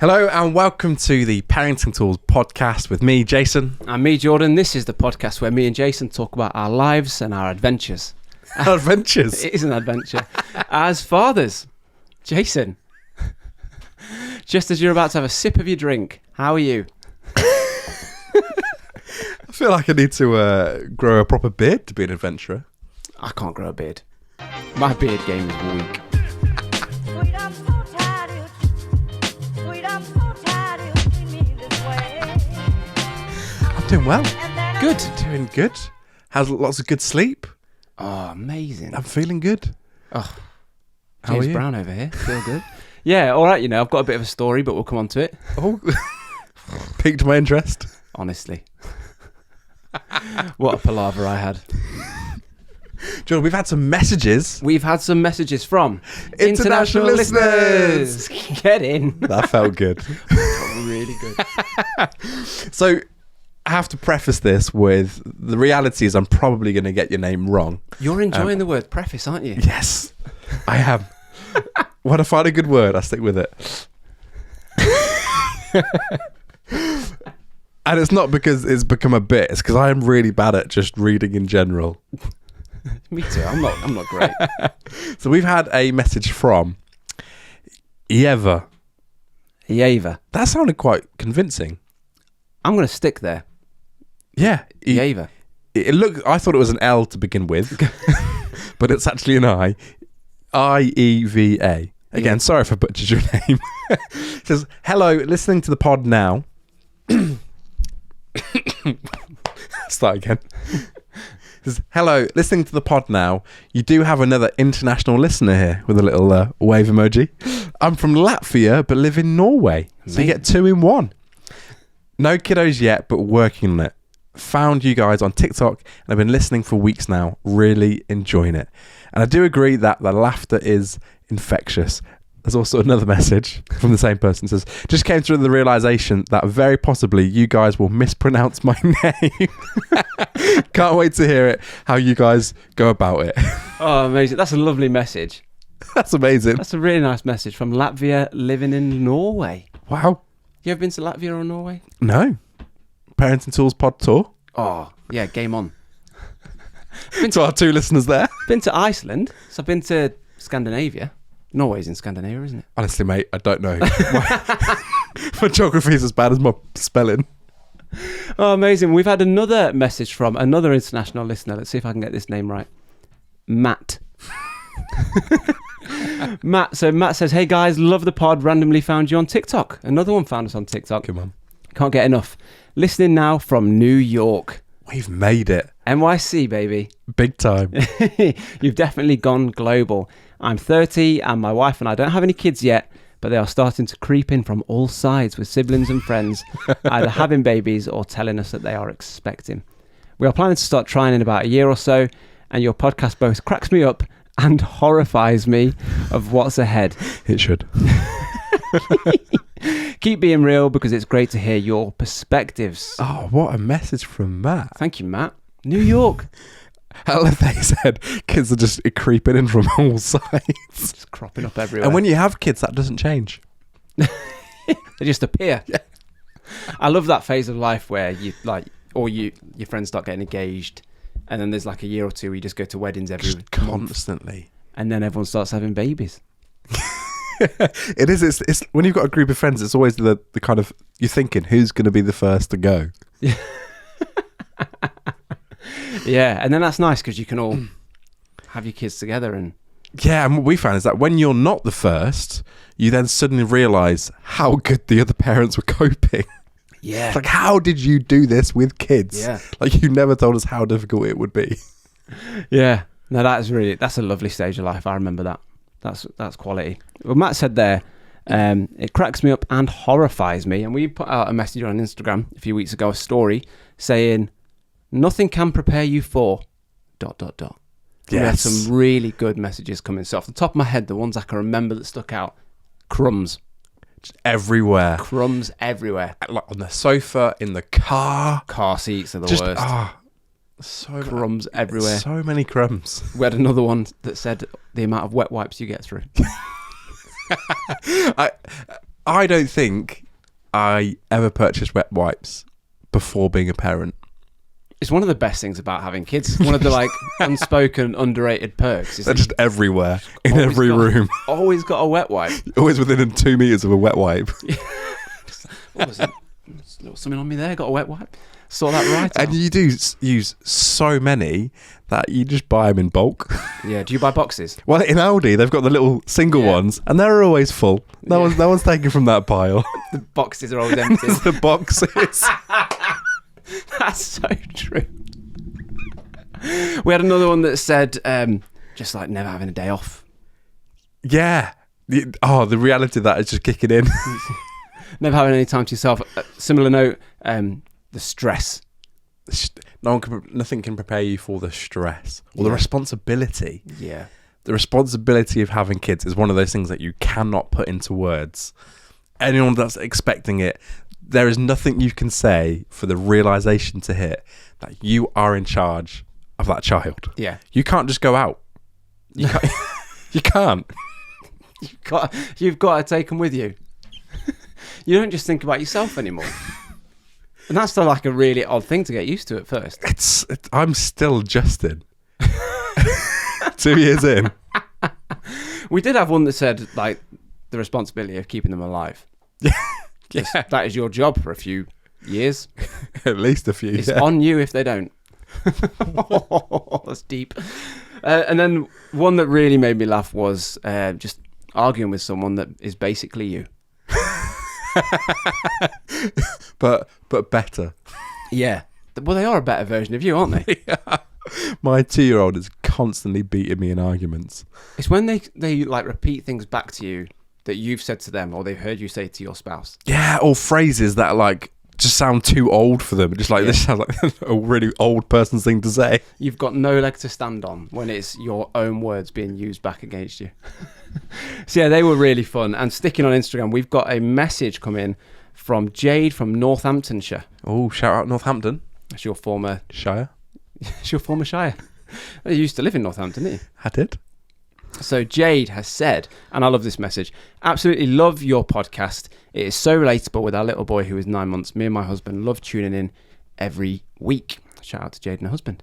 Hello and welcome to the Parenting Tools podcast with me, Jason. And me, Jordan. This is the podcast where me and Jason talk about our lives and our adventures. Our adventures? It is an adventure. As fathers. Jason, just as you're about to have a sip of your drink, how are you? I feel like I need to grow a proper beard to be an adventurer. I can't grow a beard. My beard game is weak. Doing well. Good. Doing good. Has lots of good sleep. Oh, amazing. I'm feeling good. Oh, How are James you? Brown over here. Feel good. Yeah, all right. I've got a bit of a story, but we'll come on to it. Oh, piqued my interest. Honestly. What a palaver I had. John, we've had some messages. We've had some messages from International listeners. Get in. That felt good. Really good. So, I have to preface this with the reality is I'm probably going to get your name wrong. You're enjoying the word preface, aren't you? Yes, I am. When I find a good word, I stick with it. And it's not because it's become a bit, it's because I am really bad at just reading in general. Me too. I'm not great. So we've had a message from Eva. Yeva. That sounded quite convincing. I'm going to stick there. Yeah. Yeva. It looked. I thought it was an L to begin with, but it's actually an I. I-E-V-A. Again, sorry if I butchered your name. It says, hello, listening to the pod now. Start again. It says, hello, listening to the pod now. You do have another international listener here with a little wave emoji. I'm from Latvia, but live in Norway. So you get 2 in 1. No kiddos yet, but working on it. Found you guys on TikTok and I've been listening for weeks now. Really enjoying it. And I do agree that the laughter is infectious. There's also another message from the same person. It says, just came through the realization that very possibly you guys will mispronounce my name. Can't wait to hear it, how you guys go about it. Oh, amazing. That's a lovely message. That's amazing. That's a really nice message from Latvia living in Norway. Wow. You ever been to Latvia or Norway? No. Parenting Tools pod tour. Oh, yeah, game on. To our 2 listeners there. Been to Iceland. So I've been to Scandinavia. Norway's in Scandinavia, isn't it? Honestly, mate, I don't know. My geography is as bad as my spelling. Oh, amazing. We've had another message from another international listener. Let's see if I can get this name right. Matt. Matt. So Matt says, hey guys, love the pod. Randomly found you on TikTok. Another one found us on TikTok. Come on. Can't get enough. Listening now from New York. We've made it. NYC, baby. Big time. You've definitely gone global. I'm 30 and my wife and I don't have any kids yet, but they are starting to creep in from all sides with siblings and friends, either having babies or telling us that they are expecting. We are planning to start trying in about a year or so, and your podcast both cracks me up and horrifies me of what's ahead. It should. Keep being real because it's great to hear your perspectives. Oh, what a message from Matt. Thank you, Matt. New York. How have they said kids are just creeping in from all sides? Just cropping up everywhere. And when you have kids, that doesn't change. They just appear. Yeah. I love that phase of life where your friends start getting engaged, and then there's like a year or two where you just go to weddings every Just constantly. and then everyone starts having babies. It is. It's when you've got a group of friends, it's always the kind of, you're thinking, who's going to be the first to go? Yeah, and then that's nice because you can all have your kids together. And yeah, and what we found is that when you're not the first, you then suddenly realise how good the other parents were coping. yeah, It's like, how did you do this with kids? Yeah. Like, you never told us how difficult it would be. yeah. No, that's a lovely stage of life. I remember that. That's quality. Well, Matt said there, it cracks me up and horrifies me. And we put out a message on Instagram a few weeks ago, a story saying, nothing can prepare you for ... Yes. We had some really good messages coming. So off the top of my head, the ones I can remember that stuck out, crumbs. Just everywhere. Crumbs everywhere. Like on the sofa, in the car. Car seats are the Just, worst. So Crumbs everywhere. So many crumbs. We had another one that said the amount of wet wipes you get through. I don't think I ever purchased wet wipes before being a parent. It's one of the best things about having kids. One of the like unspoken, underrated perks. They're just everywhere, in every room. Always got a wet wipe. Always within 2 meters of a wet wipe. What was it? There's a little something on me there. Got a wet wipe. Saw that right. And you do use so many that you just buy them in bulk. Yeah. Do you buy boxes? Well, in Aldi, they've got the little single ones, and they're always full. No one's taking from that pile. The boxes are always empty. It's the boxes. That's so true. We had another one that said, just like never having a day off. Yeah. The reality of that is just kicking in. Never having any time to yourself. Similar note, the stress. Nothing can prepare you for the stress or the responsibility. Yeah. The responsibility of having kids is one of those things that you cannot put into words. Anyone that's expecting it, there is nothing you can say for the realization to hit that you are in charge of that child. Yeah. You can't just go out. You can't. You can't. You've got to take them with you. You don't just think about yourself anymore. And that's like a really odd thing to get used to at first. I'm still adjusting. 2 years in. We did have one that said like the responsibility of keeping them alive. Yeah. That is your job for a few years. At least a few. It's on you if they don't. That's deep. And then one that really made me laugh was just arguing with someone that is basically you. but better. Yeah. Well, they are a better version of you, aren't they? Yeah. My 2-year-old is constantly beating me in arguments. It's when they like repeat things back to you that you've said to them or they've heard you say to your spouse. Yeah, or phrases that like just sound too old for them. Just like this sounds like a really old person's thing to say. You've got no leg to stand on when it's your own words being used back against you. So yeah, they were really fun. And sticking on Instagram, we've got a message come in from Jade from Northamptonshire. Oh, shout out Northampton. That's your former Shire. It's your former shire. You used to live in Northampton, didn't you? I did. So Jade has said, and I love this message, absolutely love your podcast. It is so relatable with our little boy who is 9 months. Me and my husband love tuning in every week. Shout out to Jade and her husband.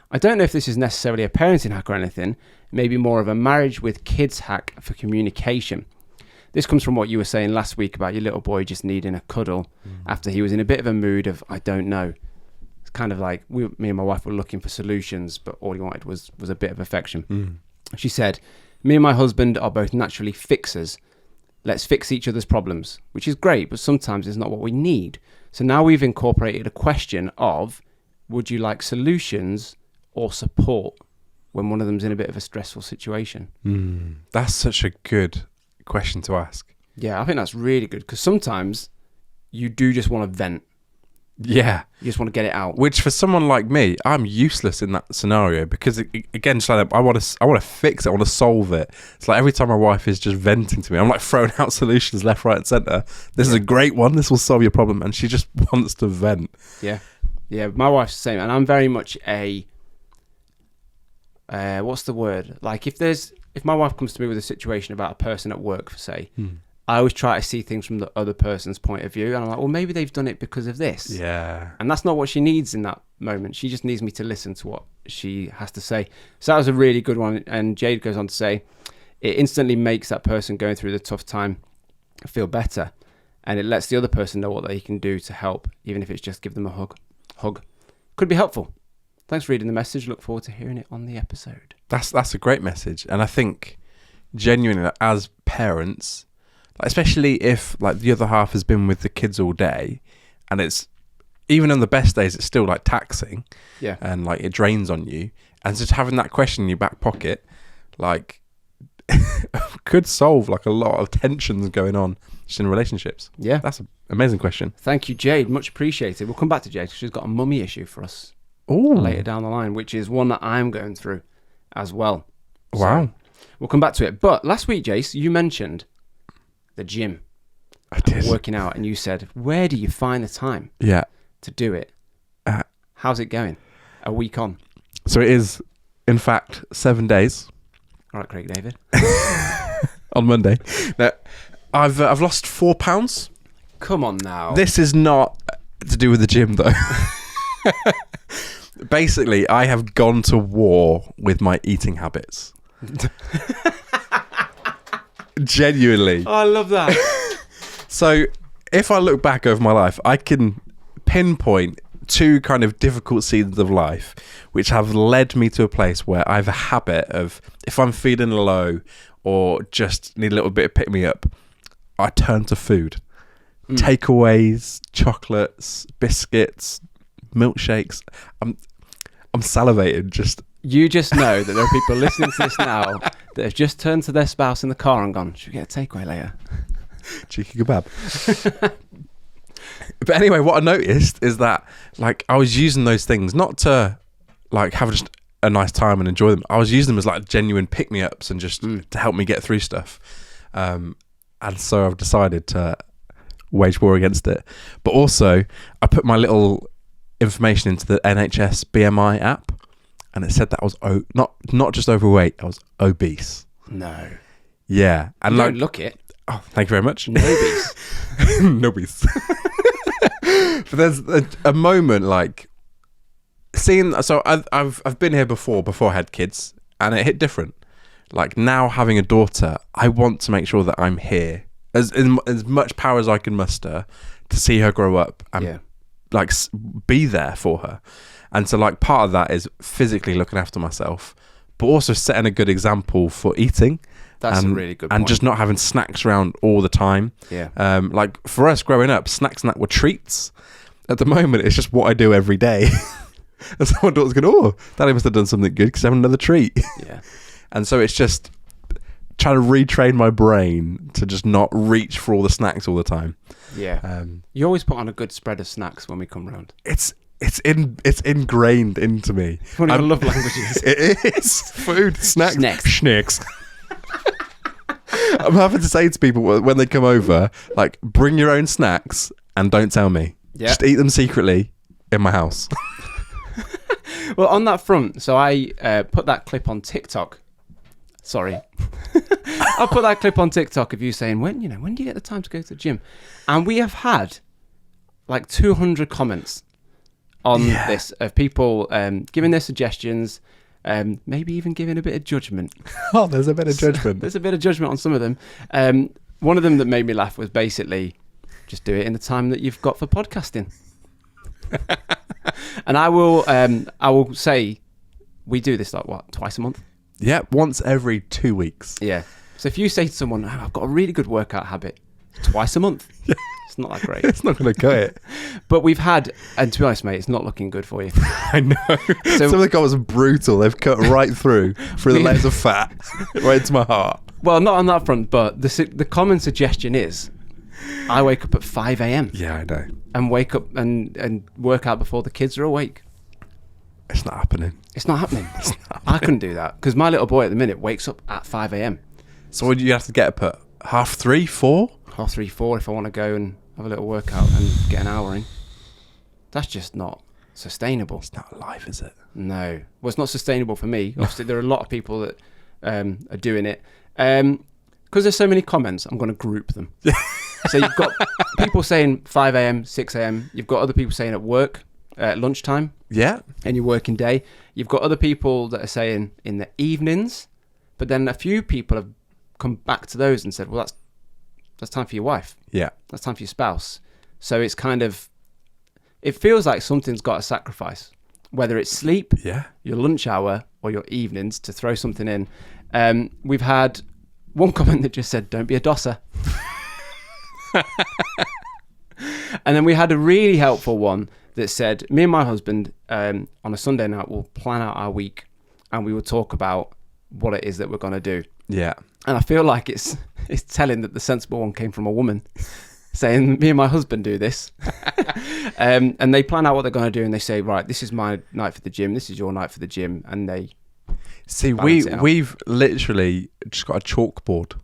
I don't know if this is necessarily a parenting hack or anything, maybe more of a marriage with kids hack for communication. This comes from what you were saying last week about your little boy just needing a cuddle after he was in a bit of a mood of, I don't know. It's kind of like me and my wife were looking for solutions, but all he wanted was a bit of affection. She said, me and my husband are both naturally fixers. Let's fix each other's problems, which is great, but sometimes it's not what we need. So now we've incorporated a question of, would you like solutions or support when one of them's in a bit of a stressful situation? That's such a good question to ask. Yeah, I think that's really good because sometimes you do just want to vent. Yeah. You just want to get it out. Which for someone like me, I'm useless in that scenario because again, just like I want to fix it, I want to solve it. It's like every time my wife is just venting to me, I'm like throwing out solutions left, right, and centre. This is a great one. This will solve your problem, and she just wants to vent. Yeah, my wife's the same, and I'm very much a what's the word? Like if my wife comes to me with a situation about a person at work, say. I always try to see things from the other person's point of view. And I'm like, well, maybe they've done it because of this. Yeah. And that's not what she needs in that moment. She just needs me to listen to what she has to say. So that was a really good one. And Jade goes on to say, it instantly makes that person going through the tough time feel better. And it lets the other person know what they can do to help, even if it's just give them a hug. Could be helpful. Thanks for reading the message. Look forward to hearing it on the episode. That's a great message. And I think genuinely as parents, especially if like the other half has been with the kids all day and it's even on the best days it's still like taxing and like it drains on you, and just having that question in your back pocket like could solve like a lot of tensions going on just in relationships. That's an amazing question. Thank you, Jade, much appreciated. We'll come back to Jade because she's got a mummy issue for us later down the line, which is one that I'm going through as well. Wow. So we'll come back to it. But last week, Jace, you mentioned the gym. I did. Working out, and you said, where do you find the time to do it? How's it going? A week on. So it is, in fact, 7 days. All right, Craig David. On Monday. Now, I've lost 4 pounds. Come on now. This is not to do with the gym though. Basically, I have gone to war with my eating habits. Genuinely. Oh, I love that. So, if I look back over my life, I can pinpoint 2 kind of difficult seasons of life which have led me to a place where I have a habit of, if I'm feeling low or just need a little bit of pick me up, I turn to food. Takeaways, chocolates, biscuits, milkshakes. I'm salivating just. You just know that there are people listening to this now that have just turned to their spouse in the car and gone, should we get a takeaway later? Cheeky kebab. But anyway, what I noticed is that, like, I was using those things not to, like, have just a nice time and enjoy them. I was using them as, like, genuine pick-me-ups and just to help me get through stuff. And so I've decided to wage war against it. But also, I put my little information into the NHS BMI app, and it said that I was not just overweight, I was obese. No. Yeah. And you don't look it. Oh, thank you very much. Nobies. Nobies. But there's a moment like seeing. So I've been here before I had kids, and it hit different. Like now having a daughter, I want to make sure that I'm here as much power as I can muster to see her grow up and like be there for her. And so like part of that is physically looking after myself, but also setting a good example for eating. That's a really good point. And just not having snacks around all the time. Yeah. Like for us growing up, snacks and that were treats. At the moment, it's just what I do every day. And so my daughter's going, oh, Daddy must have done something good because I'm another treat. Yeah. And so it's just trying to retrain my brain to just not reach for all the snacks all the time. Yeah. You always put on a good spread of snacks when we come round. It's ingrained into me. One of your love languages. It is. Food, snacks. Snacks. I'm having to say to people when they come over, like, bring your own snacks and don't tell me. Yeah. Just eat them secretly in my house. Well, on that front, so I put that clip on TikTok. Sorry. I put that clip on TikTok of you saying, when do you get the time to go to the gym? And we have had like 200 comments on this of people giving their suggestions, maybe even giving a bit of judgment. Oh, there's a bit of judgment. There's a bit of judgment on some of them. One of them that made me laugh was basically just do it in the time that you've got for podcasting. And I will say we do this like what, twice a month? Yeah, once every 2 weeks. Yeah. So if you say to someone, oh, I've got a really good workout habit, twice a month. It's not that great. It's not going to cut it. But we've had, and to be honest, mate, it's not looking good for you. I know. So, some of the comments are brutal. They've cut right through the layers of fat, right into my heart. Well, not on that front, but the common suggestion is, I wake up at 5 a.m. Yeah, I know. And wake up and work out before the kids are awake. It's not happening. It's not happening. I couldn't do that because my little boy at the minute wakes up at 5 a.m. So would you have to get up at 3:30, 4? 3:30, 4 if I want to go and have a little workout and get an hour in. That's just not sustainable. It's not life, is it? No. Well, it's not sustainable for me. Obviously, there are a lot of people that are doing it. Because there's so many comments, I'm going to group them. So you've got people saying 5 a.m., 6 a.m. You've got other people saying at work, at lunchtime. Yeah. And your working day. You've got other people that are saying in the evenings. But then a few people have come back to those and said, well, that's time for your wife. Yeah. That's time for your spouse. So it's kind of, it feels like something's got to sacrifice. Whether it's sleep, your lunch hour, or your evenings, to throw something in. We've had one comment that just said, don't be a dosser. And then we had a really helpful one that said, me and my husband on a Sunday night will plan out our week and we will talk about what it is that we're going to do. Yeah. And I feel like it's telling that the sensible one came from a woman saying, me and my husband do this. And they plan out what they're going to do and they say, right, this is my night for the gym, this is your night for the gym. And they see, we've literally just got a chalkboard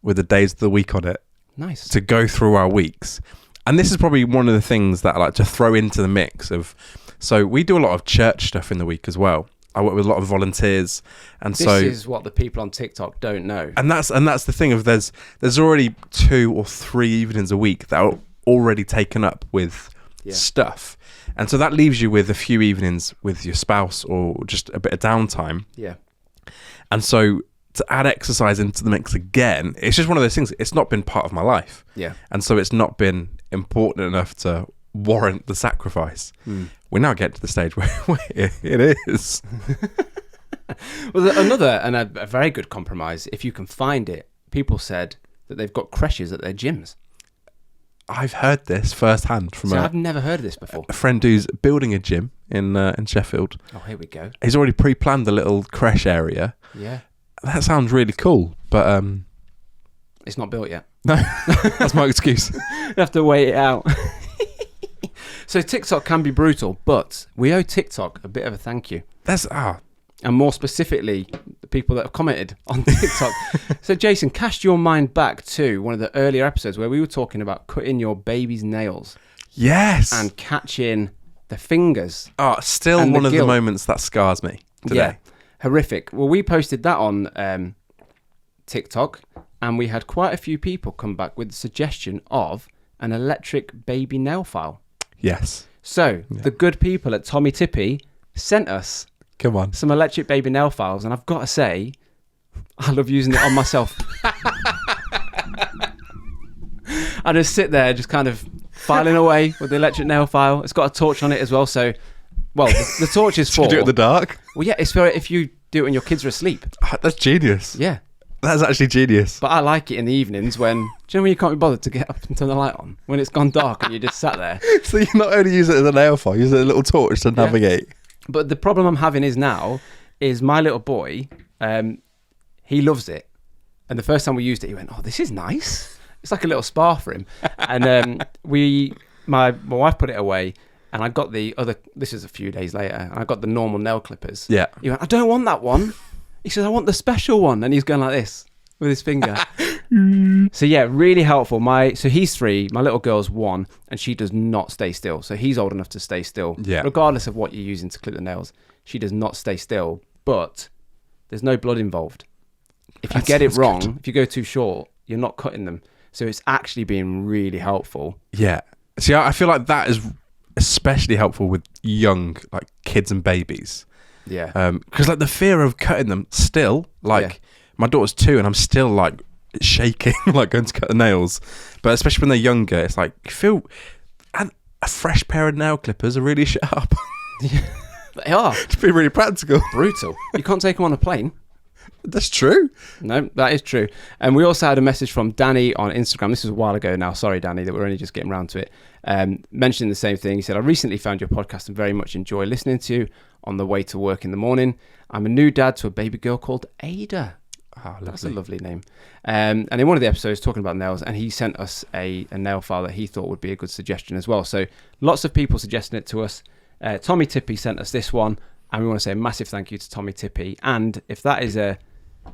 with the days of the week on it. Nice. To go through our weeks. And this is probably one of the things that I like to throw into the mix of, so we do a lot of church stuff in the week as well. I work with a lot of volunteers, and This is what the people on TikTok don't know. And that's the thing of there's already 2 or 3 evenings a week that are already taken up with stuff, and so that leaves you with a few evenings with your spouse or just a bit of downtime. Yeah. And so to add exercise into the mix again, it's just one of those things. It's not been part of my life. Yeah. And so it's not been important enough to warrant the sacrifice. We now get to the stage where it is. Well, another and a very good compromise, if you can find it, people said that they've got creches at their gyms. I've heard this firsthand from I've never heard of this before. A friend who's building a gym in Sheffield. Oh, here we go. He's already pre-planned a little creche area. Yeah. That sounds really cool, but it's not built yet. No, that's my excuse. You have to wait it out. So TikTok can be brutal, but we owe TikTok a bit of a thank you. And more specifically, the people that have commented on TikTok. So Jason, cast your mind back to one of the earlier episodes where we were talking about cutting your baby's nails. Yes. And catching the fingers. Still one of the moments that scars me today. Yeah. Horrific. Well, we posted that on TikTok, and we had quite a few people come back with the suggestion of an electric baby nail file. Yes. So the good people at Tommy Tippy sent us some electric baby nail files, and I've got to say, I love using it on myself. I just sit there, just kind of filing away with the electric nail file. It's got a torch on it as well, so... Well, the torch is for... You do it in the dark? Well, yeah, it's for if you do it when your kids are asleep. That's genius. Yeah. That's actually genius. But I like it in the evenings when... Do you know when you can't be bothered to get up and turn the light on? When it's gone dark and you just sat there. So you not only use it as a nail file, you use it as a little torch to navigate. But the problem I'm having is my little boy, he loves it. And the first time we used it, he went, oh, this is nice. It's like a little spa for him. And my wife put it away. And I got the other, this is a few days later, and I got the normal nail clippers. Yeah. He went, I don't want that one. He says, I want the special one. And he's going like this with his finger. So yeah, really helpful. So he's 3, my little girl's 1, and she does not stay still. So he's old enough to stay still. Yeah. Regardless of what you're using to clip the nails, she does not stay still. But there's no blood involved. If you get it wrong, if you go too short, you're not cutting them. So it's actually been really helpful. Yeah. See, I feel like that is... especially helpful with young kids and babies. Yeah. Because the fear of cutting them still, my daughter's 2 and I'm still shaking, going to cut the nails. But especially when they're younger, it's you feel, and a fresh pair of nail clippers are really sharp. They are. It's been really practical. Brutal. You can't take them on a plane. That's true. No, that is true. And we also had a message from Danny on Instagram. This was a while ago now. Sorry, Danny, that we're only just getting around to it. Mentioning the same thing. He said, I recently found your podcast and very much enjoy listening to you on the way to work in the morning. I'm a new dad to a baby girl called Ada. That's a lovely name. And in one of the episodes talking about nails, and he sent us a nail file that he thought would be a good suggestion as well. So lots of people suggesting it to us. Tommy Tippy sent us this one, and we want to say a massive thank you to Tommy Tippy. And if that is a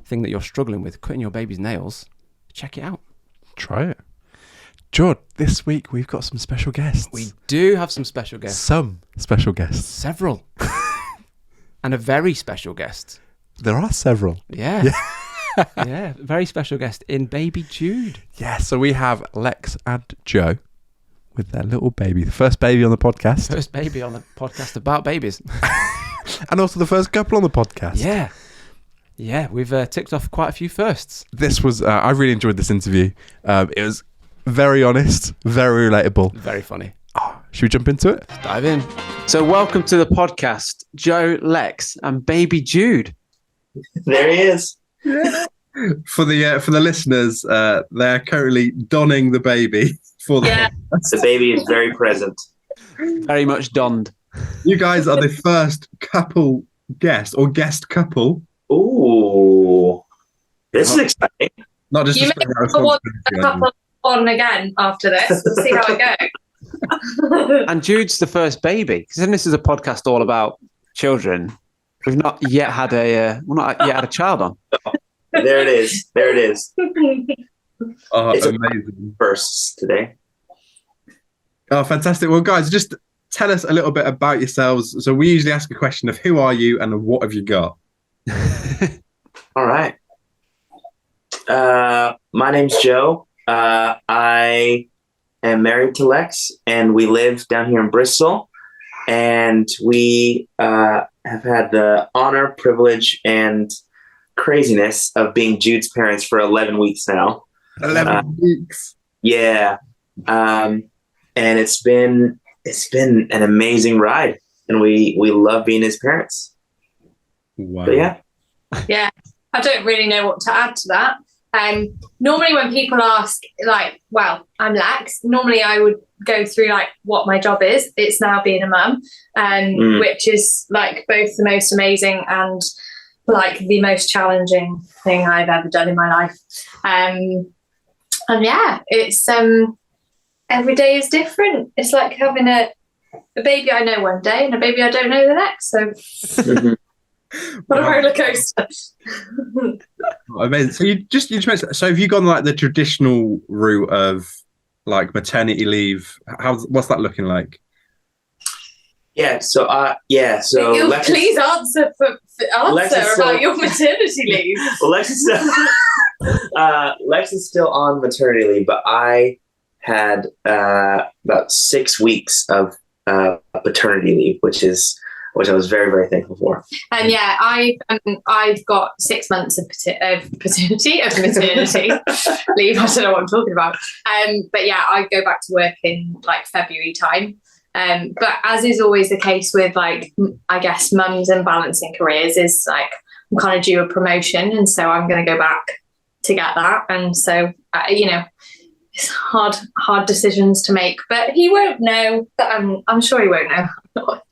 thing that you're struggling with, cutting your baby's nails, check it out. Try it. George, this week we've got some special guests. We do have some special guests. Some special guests. Several. And a very special guest. There are several. Yeah. Yeah, very special guest in baby Jude. Yeah, so we have Lex and Joe with their little baby. The first baby on the podcast. First baby on the podcast about babies. And also the first couple on the podcast. Yeah. Yeah, we've ticked off quite a few firsts. This was, I really enjoyed this interview. It was very honest, very relatable. Very funny. Should we jump into it? Let's dive in. So welcome to the podcast, Joe, Lex, and baby Jude. There he is. Yeah. For the listeners, they're currently donning the baby for the podcast. The baby is very present. Very much donned. You guys are the first couple guest or guest couple. Ooh, this is exciting. Not just you may want a couple on again after this. Let's see how it goes. And Jude's the first baby. Because this is a podcast all about children. We've not yet had a child on. There it is. There it is. Oh, it's amazing. Firsts today. Oh, fantastic. Well, guys, just tell us a little bit about yourselves. So we usually ask a question of who are you and what have you got? All right. My name's Joe. I am married to Lex, and we live down here in Bristol. And we have had the honor, privilege, and craziness of being Jude's parents for 11 weeks now. 11 weeks. Yeah. And it's been an amazing ride, and we love being his parents. Wow. But yeah. Yeah, I don't really know what to add to that. Normally when people ask, like, well, I'm Lex, normally I would go through like what my job is. It's now being a mum, which is like both the most amazing and like the most challenging thing I've ever done in my life. And yeah, it's every day is different. It's like having a baby I know one day and a baby I don't know the next. So what a roller coaster. Amazing. So you just mentioned, so have you gone like the traditional route of like maternity leave? What's that looking like? Yeah. So Lex, please answer about your maternity leave. Well, Lex is still on maternity leave, but I had about 6 weeks of paternity leave, which I was very, very thankful for. And yeah, I've got 6 months of maternity leave. I don't know what I'm talking about. But yeah, I go back to work in like February time. But as is always the case with like, I guess, mums and balancing careers, is like I'm kind of due a promotion, and so I'm going to go back to get that. And so it's hard decisions to make. But he won't know. I'm sure he won't know. But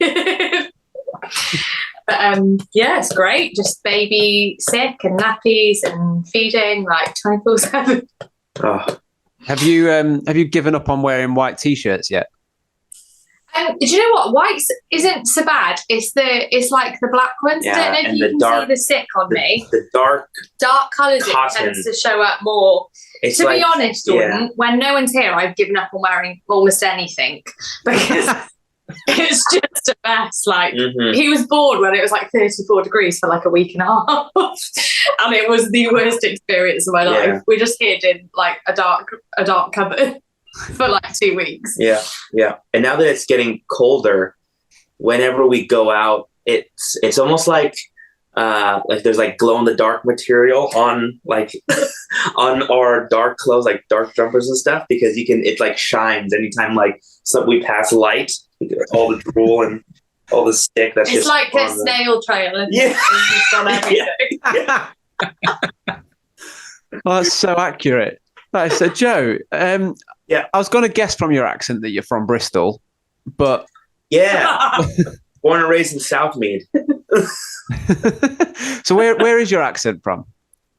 yeah, it's great. Just baby sick and nappies and feeding like 24/7. Oh. Have you given up on wearing white t-shirts yet? Do you know what? White isn't so bad. It's like the black ones. Yeah, I don't know if you can see the sick on me. The dark colours, it cotton tends to show up more. It's to like, be honest, Jordan, when no one's here, I've given up on wearing almost anything because it's just a mess. Like he was bored when it was like 34 degrees for like a week and a half, and it was the worst experience of my life. We just hid in like a dark cupboard for like 2 weeks. Yeah. And now that it's getting colder, whenever we go out, it's almost like there's like glow in the dark material on like on our dark clothes, like dark jumpers and stuff, because it like shines anytime like we pass light, all the drool and all the stick. It's just like a snail trail. Yeah. On everything. Yeah. Oh, that's so accurate. Right, so Joe, yeah, I was going to guess from your accent that you're from Bristol, but yeah, born and raised in Southmead. So where is your accent from?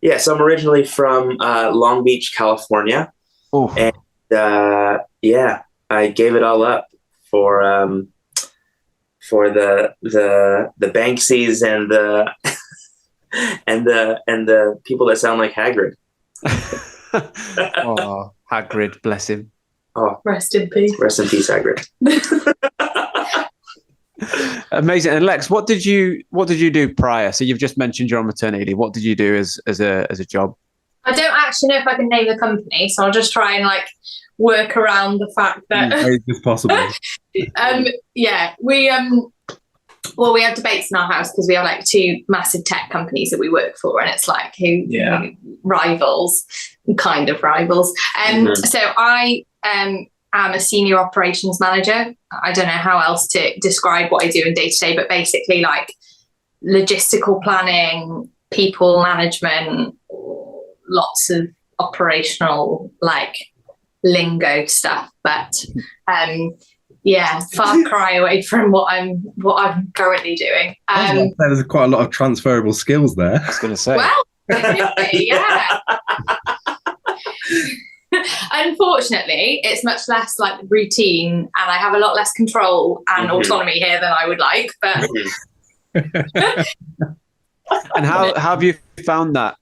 Yeah, so I'm originally from Long Beach, California. Oh, and yeah, I gave it all up for the Banksies and the people that sound like Hagrid. Oh, Hagrid, bless him. Oh, rest in peace. Rest in peace, Hagrid. Amazing. And Lex, what did you do prior? So you've just mentioned you're on maternity leave. What did you do as a job? I don't actually know if I can name the company, so I'll just try and like work around the fact that as possible. Yeah, we have debates in our house because we have like 2 massive tech companies that we work for, and it's like who rivals, kind of rivals. So I am a senior operations manager. I don't know how else to describe what I do in day to day, but basically like logistical planning, people management, lots of operational like lingo stuff. But far cry away from what I'm currently doing. There's quite a lot of transferable skills there. I was going to say. Well, yeah. Unfortunately, it's much less like routine, and I have a lot less control and autonomy here than I would like. But and how have you found that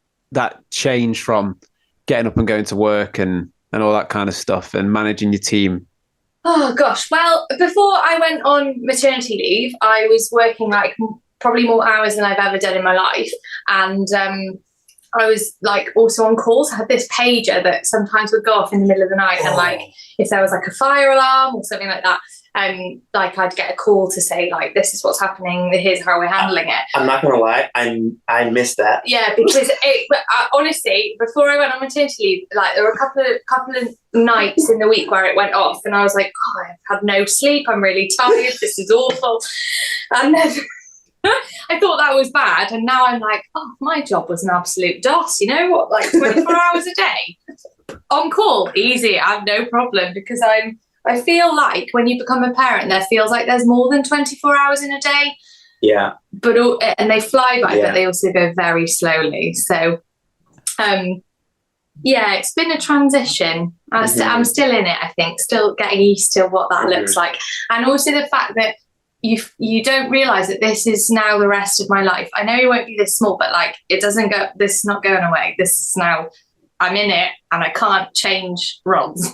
change from getting up and going to work and all that kind of stuff and managing your team? Oh gosh. Well, before I went on maternity leave, I was working like probably more hours than I've ever done in my life, and I was like also on calls. I had this pager that sometimes would go off in the middle of the night, and like if there was like a fire alarm or something like that, like I'd get a call to say like, this is what's happening, here's how we're handling it. I'm not gonna lie, I missed that. Yeah, because honestly, before I went on maternity leave, like there were a couple of nights in the week where it went off, and I was like, oh, I've had no sleep, I'm really tired, this is awful, and then I thought that was bad, and now I'm like, oh, my job was an absolute DOS, you know what, like 24 hours a day on call, easy, I have no problem, because I feel like when you become a parent, there feels like there's more than 24 hours in a day. Yeah. But and they fly by, but they also go very slowly. So, yeah, it's been a transition. I'm still in it, I think, still getting used to what that looks like. And also the fact that you don't realise that this is now the rest of my life. I know it won't be this small, but like this is not going away. This is now, I'm in it and I can't change roles.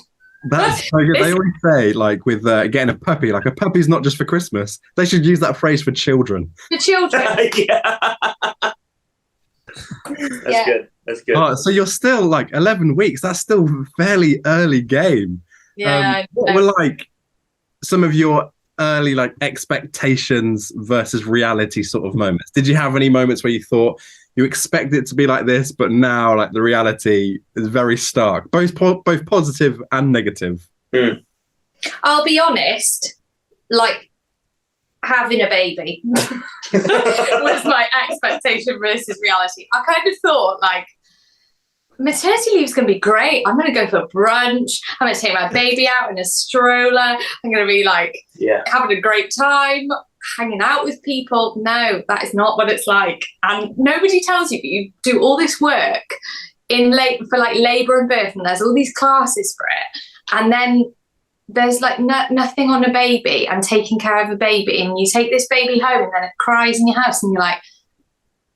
That's so good. They always say, like, with getting a puppy, like a puppy's not just for Christmas. They should use that phrase for children. For children. Yeah. That's good. That's good. So you're still like 11 weeks. That's still fairly early game. Yeah. What were like some of your early like expectations versus reality sort of moments? Did you have any moments where you thought you expect it to be like this, but now like the reality is very stark, both positive and negative? I'll be honest, like having a baby was my expectation versus reality. I kind of thought like maternity leave is going to be great. I'm going to go for brunch. I'm going to take my baby out in a stroller. I'm going to be like having a great time, hanging out with people. No, that is not what it's like. And nobody tells you, but you do all this work for like labour and birth, and there's all these classes for it. And then there's like nothing on a baby and taking care of a baby. And you take this baby home and then it cries in your house and you're like,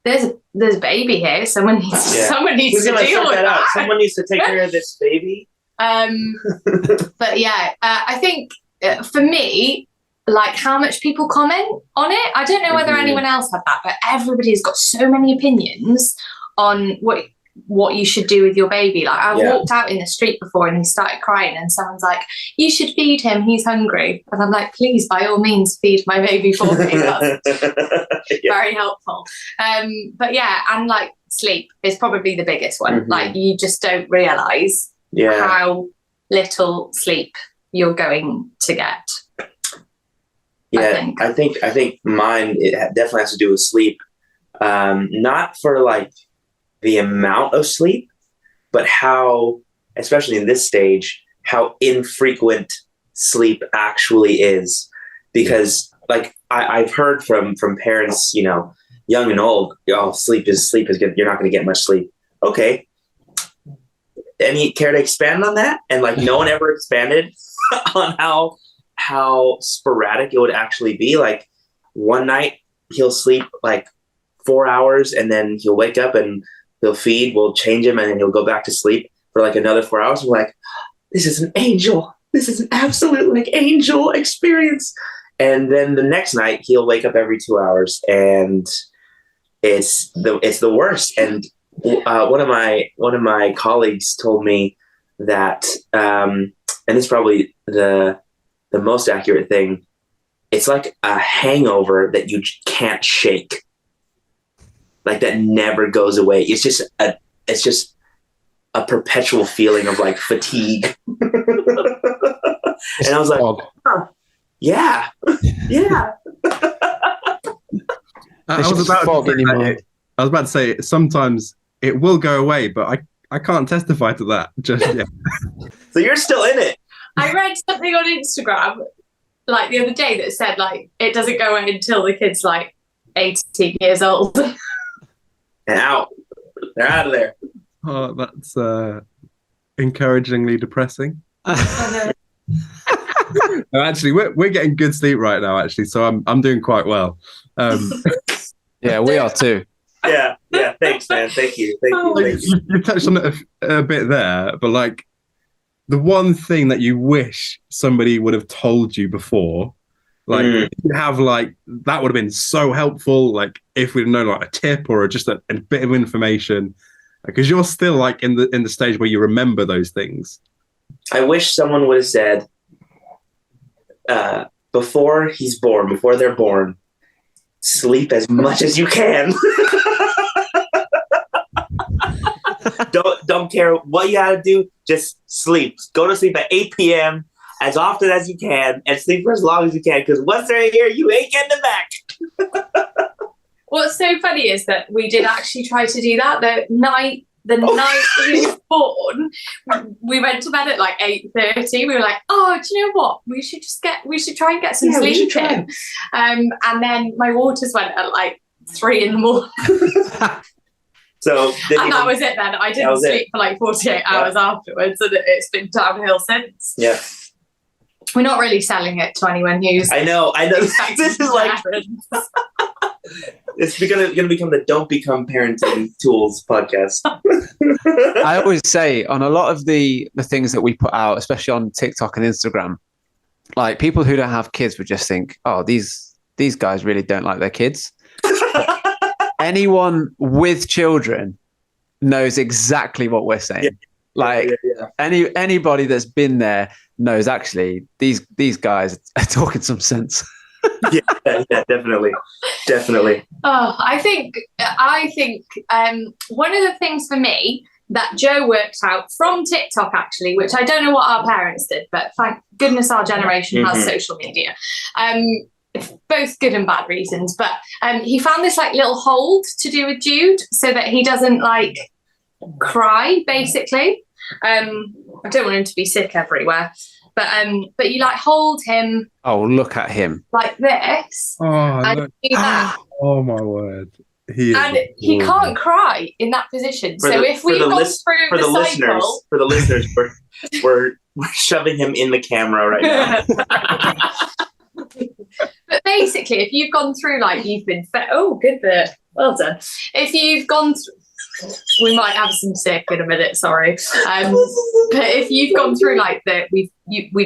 there's a baby here. Someone needs to deal with that. Someone needs to take care of this baby. But yeah, I think for me, like how much people comment on it, I don't know whether anyone else had that, but everybody's got so many opinions on what you should do with your baby. Like I walked out in the street before and he started crying and someone's like, you should feed him, he's hungry. And I'm like, please, by all means, feed my baby for me. That's very helpful. But yeah, and like sleep is probably the biggest one. Like you just don't realise how little sleep you're going to get. Yeah, I think mine, it definitely has to do with sleep. Not for like the amount of sleep, but how, especially in this stage, how infrequent sleep actually is. Because like I've heard from parents, you know, young and old, sleep is good. You're not going to get much sleep. Okay. Any care to expand on that? And like no one ever expanded on how sporadic it would actually be. Like one night he'll sleep like 4 hours and then he'll wake up and he'll feed, we'll change him, and then he'll go back to sleep for like another 4 hours. We're like, this is an angel. This is an absolute like angel experience. And then the next night he'll wake up every 2 hours and it's the worst. And one of my colleagues told me that, and it's probably the most accurate thing, it's like a hangover that you can't shake. Like that never goes away. It's just a perpetual feeling of like fatigue. And I was like, yeah. I was about to say sometimes it will go away, but I can't testify to that just yet. So you're still in it. I read something on Instagram like the other day that said like it doesn't go away until the kid's like 18 years old. And out. They're out of there. Oh, that's encouragingly depressing. No, actually, we're getting good sleep right now. Actually, so I'm doing quite well. Yeah, we are too. Yeah. Thanks, man. Thank you. You touched on it a bit there, but like the one thing that you wish somebody would have told you before, like you have like that would have been so helpful. Like if we'd known like a tip or just a bit of information, because you're still like in the stage where you remember those things. I wish someone would have said before they're born, sleep as much as you can. Don't care what you gotta do, just sleep. Go to sleep at 8 p.m. as often as you can and sleep for as long as you can, because once they're here, you ain't getting them back. What's so funny is that we did actually try to do that the night he was born. We went to bed at like 8:30. We were like, oh, do you know what? We should try and get some sleep in. And then my waters went at like 3 a.m. So that was it then. I didn't sleep for like 48 hours afterwards, and it's been downhill since. Yeah. We're not really selling it to anyone who's... I know. This is like... It's going to become the Don't Become Parenting Tools podcast. I always say on a lot of the things that we put out, especially on TikTok and Instagram, like people who don't have kids would just think, oh, these guys really don't like their kids. Anyone with children knows exactly what we're saying. Anybody that's been there knows actually these guys are talking some sense. yeah, definitely. Oh, I think one of the things for me that Joe worked out from TikTok, actually, which I don't know what our parents did, but thank goodness our generation has social media. Both good and bad reasons, but he found this like little hold to do with Jude so that he doesn't like cry, basically. I don't want him to be sick everywhere, but you like hold him. Oh, look at him like this. And do that. Oh my word! He can't cry in that position. If we've gone through the cycle, for the listeners, we're shoving him in the camera right now. But basically, if you've gone through like you've been good bit, well done. If you've gone through, we might have some sick in a minute, sorry. But if you've gone through like that, we've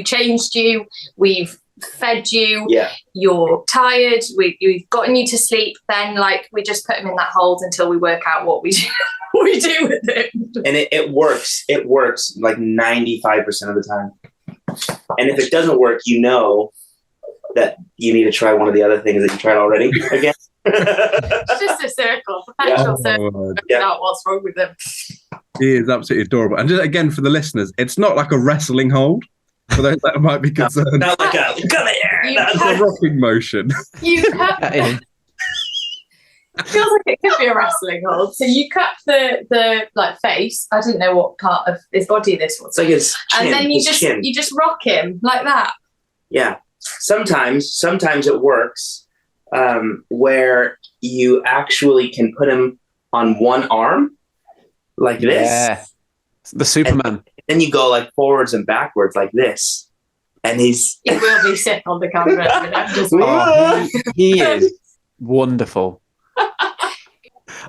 changed you, we've fed you, you're tired, we've gotten you to sleep, then like we just put him in that hold until we work out what we do with it. And it works. It works like 95% of the time. And if it doesn't work, you know that you need to try one of the other things that you tried already again. It's just a circle, perpetual circle. Out what's wrong with them. He is absolutely adorable. And just again for the listeners, it's not like a wrestling hold. For those that might be concerned. Not like a come here. It's a rocking motion. It feels like it could be a wrestling hold. So you cut the like face. I didn't know what part of his body this was. It's like his chin, and then you just rock him like that. Yeah. Sometimes it works where you actually can put him on one arm like this. Yeah. The Superman. And then you go like forwards and backwards like this. And he will be sick on the camera. He is wonderful.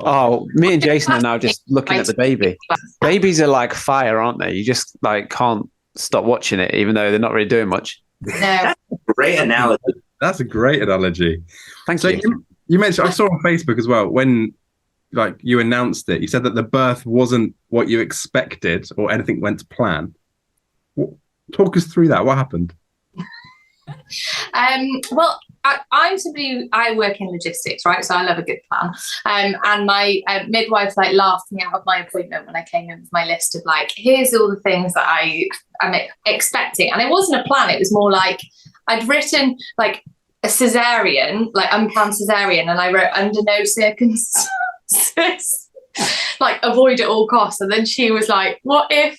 Oh, me and Jason are now just looking at the baby. Babies are like fire, aren't they? You just like can't stop watching it, even though they're not really doing much. No. Great analogy. That's a great analogy. Thank you. You mentioned, I saw on Facebook as well, when like you announced it, you said that the birth wasn't what you expected or anything went to plan. Talk us through that. What happened? Well, I work in logistics, right? So I love a good plan. And my midwife like laughed me out of my appointment when I came in with my list of like, here's all the things that I'm expecting. And it wasn't a plan. It was more like I'd written like a cesarean, like unplanned cesarean, and I wrote under no circumstances, like avoid at all costs. And then she was like, what if,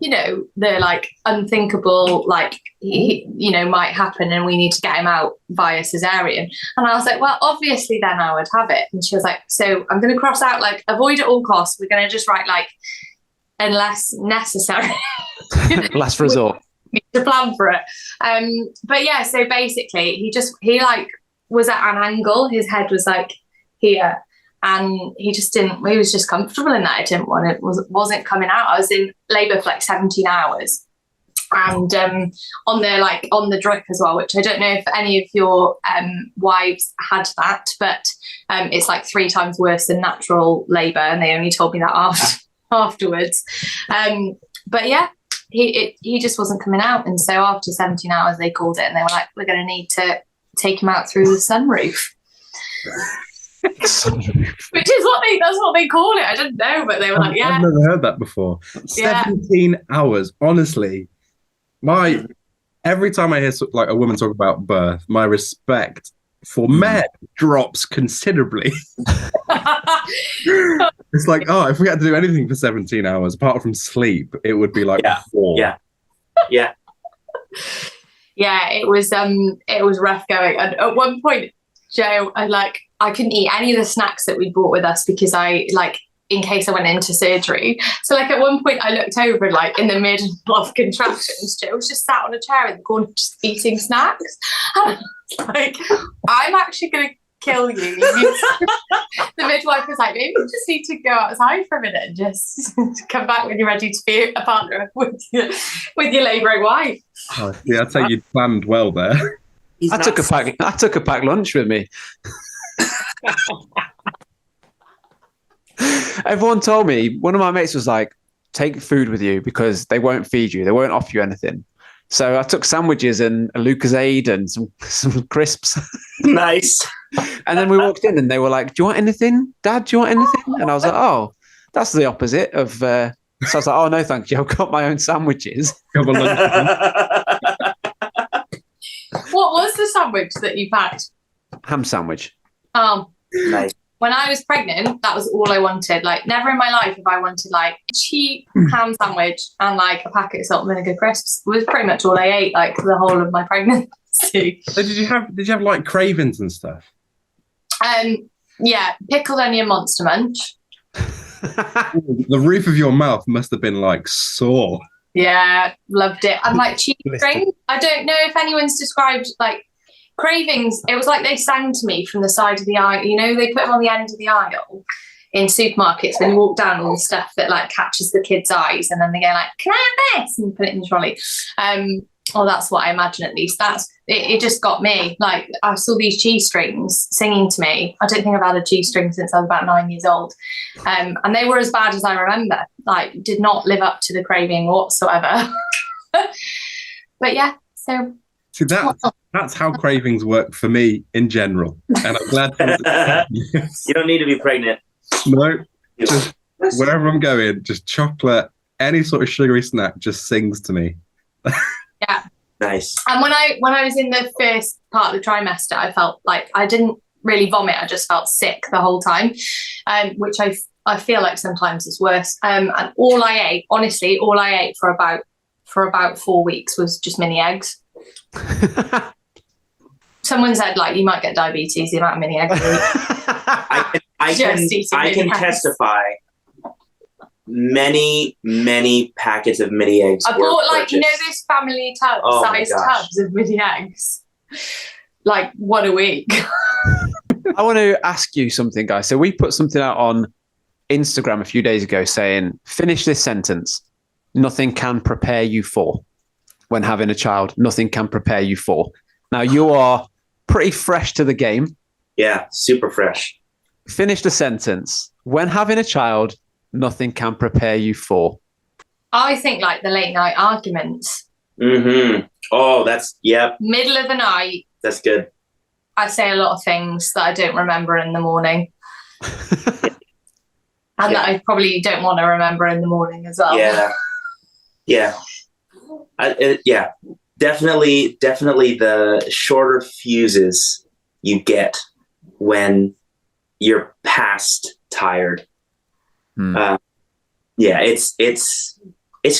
you know, the like unthinkable, like, might happen and we need to get him out via cesarean. And I was like, well, obviously then I would have it. And she was like, so I'm going to cross out like avoid at all costs. We're going to just write like unless necessary. Last resort. Need to plan for it. But yeah, so basically he like was at an angle. His head was like here. And he was just comfortable in that. I didn't want it, wasn't coming out. I was in labour for like 17 hours. and on the drip as well, which I don't know if any of your wives had that, but it's like 3 times worse than natural labour, and they only told me that afterwards. But yeah, he just wasn't coming out, and so after 17 hours they called it, and they were like, we're going to need to take him out through the sunroof. Which is that's what they call it. I didn't know, but they were like, yeah. I've never heard that before. 17 hours. Honestly, every time I hear like a woman talk about birth, my respect for men drops considerably. It's like, if we had to do anything for 17 hours apart from sleep, it would be like 4. Yeah. Yeah, it was rough going. And at one point, Joe, I couldn't eat any of the snacks that we brought with us because in case I went into surgery. So at one point I looked over and in the middle of contractions, Joe was just sat on a chair in the corner just eating snacks. And I was I'm actually going to kill you. The midwife was like, maybe you just need to go outside for a minute and just come back when you're ready to be a partner with your labouring wife. Oh, yeah, I'd say you'd planned well there. I took a packed lunch with me. Everyone told me, one of my mates was like, take food with you because they won't feed you. They won't offer you anything. So I took sandwiches and a Lucozade and some crisps. Nice. And then we walked in and they were like, do you want anything? Dad, do you want anything? And I was like, oh, that's the opposite of... So I was like, oh, no, thank you. I've got my own sandwiches. What was the sandwich that you packed? Ham sandwich. Nice. When I was pregnant, that was all I wanted. Never in my life have I wanted a cheap ham sandwich and a packet of salt and vinegar crisps. It was pretty much all I ate for the whole of my pregnancy. So did you have cravings and stuff? Yeah, pickled onion Monster Munch. The roof of your mouth must have been sore. Yeah, loved it. And cheese string. I don't know if anyone's described cravings. It was like they sang to me from the side of the aisle. They put them on the end of the aisle in supermarkets when you walk down, all the stuff that catches the kids' eyes, and then they go can I have this, and put it in the trolley. That's what I imagine, at least. It just got me. I saw these cheese strings singing to me. I don't think I've had a cheese string since I was about 9 years old. And they were as bad as I remember. Did not live up to the craving whatsoever. But yeah, so... See, that's how cravings work for me in general. And I'm glad you don't need to be pregnant. No, just wherever I'm going, just chocolate, any sort of sugary snack just sings to me. Yeah. Nice. And when I was in the first part of the trimester, I felt I didn't really vomit. I just felt sick the whole time, which I feel like sometimes is worse. And all I ate for about 4 weeks was just mini eggs. Someone said you might get diabetes, the amount of mini eggs you eat. I can testify. Many packets of mini eggs. I bought those family size tubs of mini eggs. One a week. I want to ask you something, guys. So we put something out on Instagram a few days ago saying, finish this sentence. Nothing can prepare you for. When having a child, nothing can prepare you for. Now, you are pretty fresh to the game. Yeah, super fresh. Finish the sentence. When having a child, nothing can prepare you for. I think the late night arguments. Mm-hmm. Oh, Middle of the night. That's good. I say a lot of things that I don't remember in the morning. And that I probably don't want to remember in the morning as well. Yeah. Definitely the shorter fuses you get when you're past tired. It's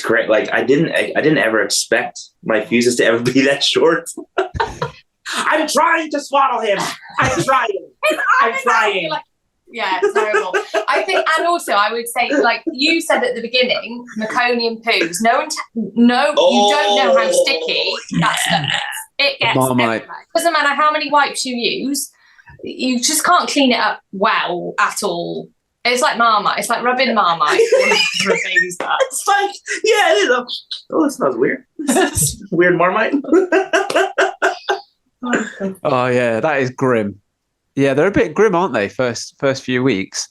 great. I didn't ever expect my fuses to ever be that short. I'm trying to swaddle him. I'm trying. Yeah, it's terrible. I think, and also I would say, you said at the beginning, meconium poos. You don't know how sticky that stuff is. It gets everywhere. Doesn't matter how many wipes you use, you just can't clean it up well at all. It's like Marmite. It's like rubbing Marmite for a baby's butt. It's like, yeah, it is. Oh, that smells weird. Weird Marmite. Oh yeah, that is grim. Yeah, they're a bit grim, aren't they? First few weeks.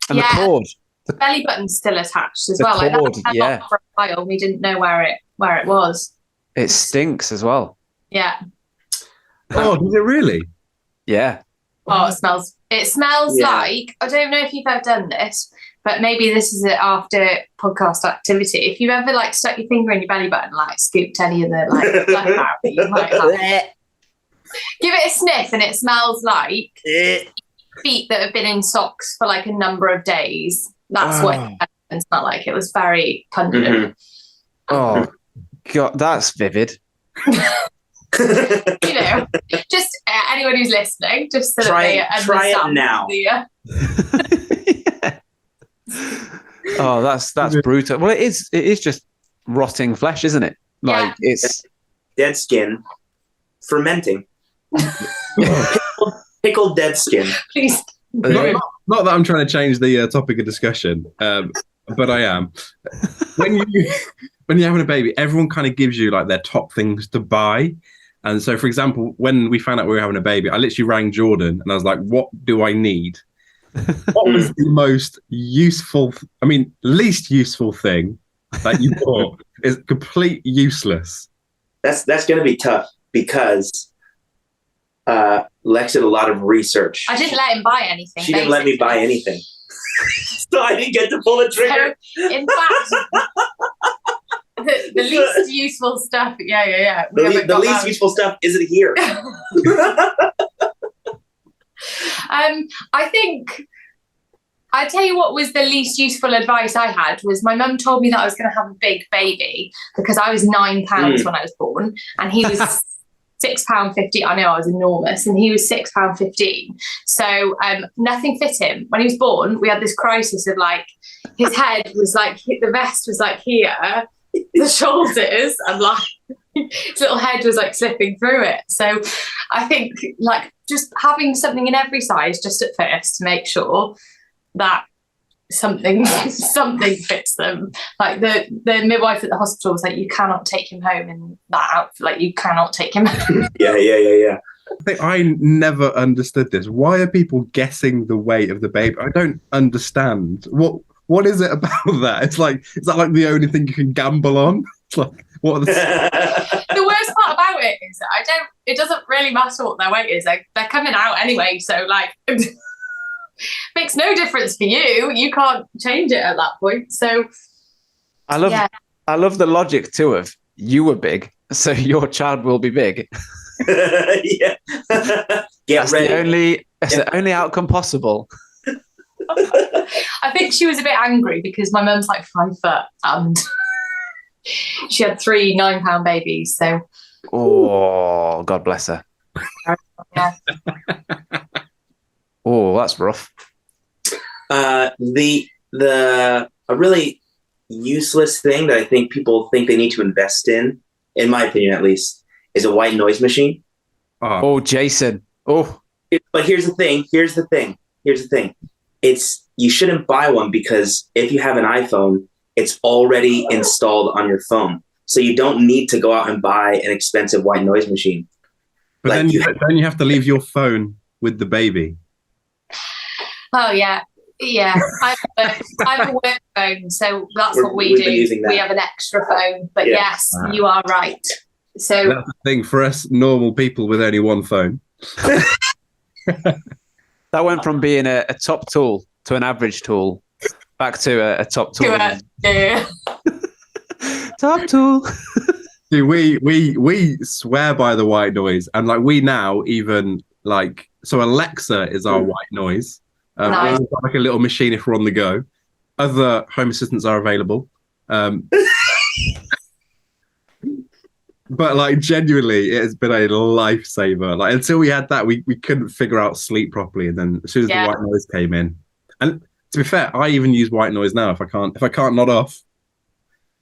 And the cord. The belly button's still attached as The well. Like cord, that yeah. for a while, we didn't know where it was. It stinks as well. Yeah. Oh, does it really? Yeah. Oh, it smells. It smells like, I don't know if you've ever done this, but maybe this is an after podcast activity. If you've ever like stuck your finger in your belly button, like scooped any of the like blood out, you might have. Give it a sniff, and it smells like feet that have been in socks for like a number of days. That's what it smelled like. It was very pungent. Mm-hmm. Oh God, that's vivid. You know, just anyone who's listening, just so Try that it now. Yeah. Oh, that's brutal. Well, it is just rotting flesh, isn't it? Like it's dead skin fermenting. Pickled dead skin. Please. Not that I'm trying to change the topic of discussion, but I am. When you're having a baby, everyone kind of gives you like their top things to buy. And so, for example, when we found out we were having a baby, I literally rang Jordan and I was like, what do I need? What was the most useful, least useful thing that you bought? Is complete useless. That's going to be tough because Lex did a lot of research. I didn't let him buy anything. She didn't let me buy anything. So I didn't get to pull the trigger. So, in fact, the least useful stuff. Yeah. The least useful stuff isn't here. I think I tell you what was the least useful advice I had was my mum told me that I was going to have a big baby because I was £9 when I was born and he was £6.50. I know I was enormous and he was £6.15. So nothing fit him. When he was born, we had this crisis of like his head was like the vest was like here, the shoulders, and like his little head was like slipping through it. So I think like just having something in every size just at first to make sure that something fits them. Like the midwife at the hospital was like, you cannot take him home in that outfit. Like you cannot take him home. Yeah. I think I never understood this. Why are people guessing the weight of the baby? I don't understand. What is it about that? Is that like the only thing you can gamble on? It's like, what are the worst part about it is that it doesn't really matter what their weight is. They're coming out anyway. So like, makes no difference for you. You can't change it at that point. So I love the logic too of you were big, so your child will be big. Yeah. That's ready. The only outcome possible. I think she was a bit angry because my mum's like 5 foot and she had 3 9-pound babies. So, oh, God bless her. Yeah. Oh, that's rough. A really useless thing that I think people think they need to invest in my opinion at least, is a white noise machine. Oh, Jason. Oh. But here's the thing. You shouldn't buy one because if you have an iPhone, it's already installed on your phone. So you don't need to go out and buy an expensive white noise machine. But then you have to leave your phone with the baby. Oh, yeah. Yeah. I have a work phone, so that's what we do. We have an extra phone. But yes, you are right. So that's the thing for us normal people with only one phone. That went from being a top tool to an average tool, back to a top tool. Yeah. Top tool. See, we swear by the white noise, and like we now even like so Alexa is our white noise. Nice. We've got like a little machine if we're on the go. Other home assistants are available. But like genuinely, it has been a lifesaver. Like until we had that, we couldn't figure out sleep properly. And then as soon as the white noise came in, and to be fair, I even use white noise now. If I can't nod off,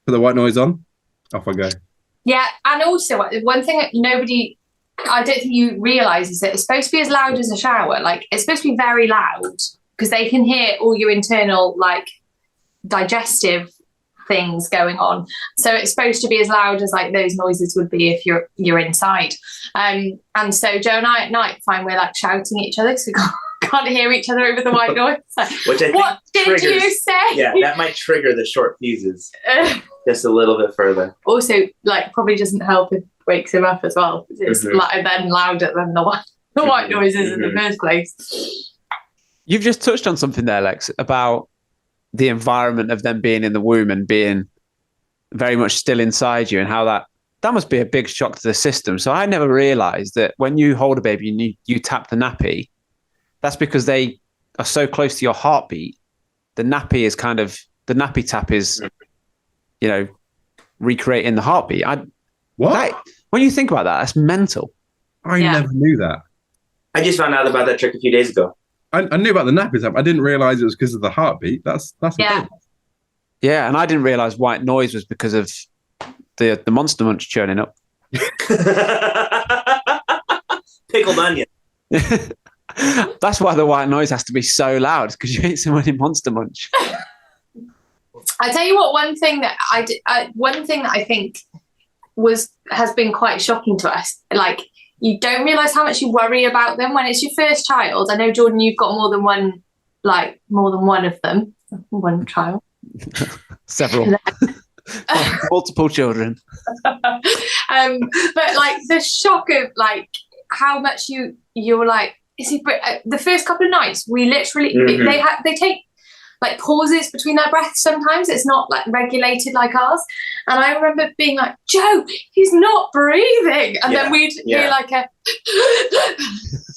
put the white noise on, off I go. Yeah, and also one thing that I don't think you realise is that it's supposed to be as loud as a shower. Like it's supposed to be very loud, because they can hear all your internal like digestive things going on. So it's supposed to be as loud as like those noises would be if you're inside. And so Joe and I at night find we're like shouting at each other because we can't hear each other over the white noise. Like, which I think what did you say? Yeah, that might trigger the short fuses just a little bit further. Also, like, probably doesn't help if it wakes him up as well. It's then louder than the white noises in the first place. You've just touched on something there, Lex, about the environment of them being in the womb and being very much still inside you, and how that must be a big shock to the system. So I never realized that when you hold a baby and you tap the nappy, that's because they are so close to your heartbeat. The nappy tap is, recreating the heartbeat. When you think about that, that's mental. I never knew that. I just found out about that trick a few days ago. I knew about the nappy tap. I didn't realize it was because of the heartbeat. That's Yeah, and I didn't realize white noise was because of the Monster Munch churning up. Pickled onion. That's why the white noise has to be so loud, because you ate someone in Monster Munch. I tell you what, one thing that I think has been quite shocking to us. Like, you don't realise how much you worry about them when it's your first child. I know, Jordan, you've got more than one of them. One child. Several. Multiple children. But like the shock of like how much you're like, the first couple of nights we literally they take like pauses between their breaths. Sometimes it's not like regulated like ours, and I remember being like, Joe, he's not breathing, and then we'd hear like a